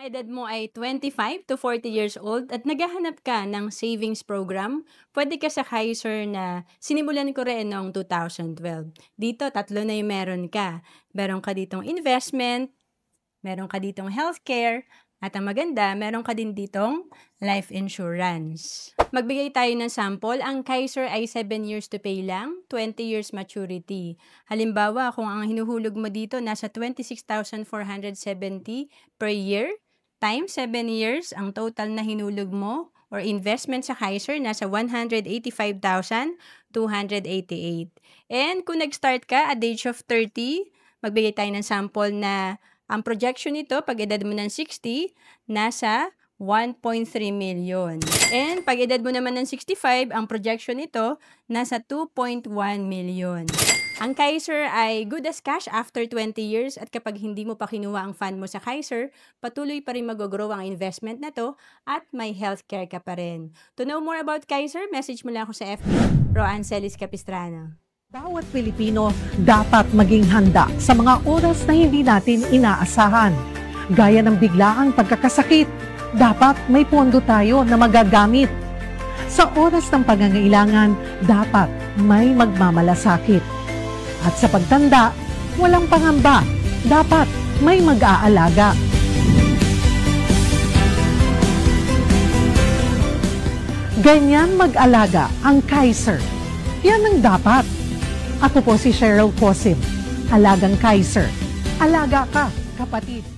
edad mo ay 25 to 40 years old at naghahanap ka ng savings program, pwede ka sa Kaiser na sinimulan ko rin noong 2012. Dito, tatlo na yung meron ka. Meron ka ditong investment, meron ka ditong healthcare, at ang maganda, meron ka din ditong life insurance. Magbigay tayo ng sample. Ang Kaiser ay 7 years to pay lang, 20 years maturity. Halimbawa, kung ang hinuhulog mo dito nasa 26,470 per year, times 7 years, ang total na hinulog mo or investment sa Kaiser nasa 185,288. And kung nag-start ka at the age of 30, magbigay tayo ng sample na ang projection nito, pag edad mo ng 60, nasa 1.3 million. And pag edad mo naman ng 65, ang projection nito, nasa 2.1 million. Ang Kaiser ay good as cash after 20 years at kapag hindi mo pa kinuha ang fund mo sa Kaiser, patuloy pa rin mag-grow ang investment na to at may healthcare ka pa rin. To know more about Kaiser, message mo lang ako sa FB, Roan Celis Capistrano. Bawat Pilipino dapat maging handa sa mga oras na hindi natin inaasahan. Gaya ng biglaang pagkakasakit, dapat may pondo tayo na magagamit. Sa oras ng pangangailangan, dapat may magmamalasakit. At sa pagtanda, walang pangamba, dapat may mag-aalaga. Ganyan mag-alaga ang Kaiser. Yan ang dapat. Ako po si Cheryl Cosim, Alagang Kaiser. Alaga ka, kapatid.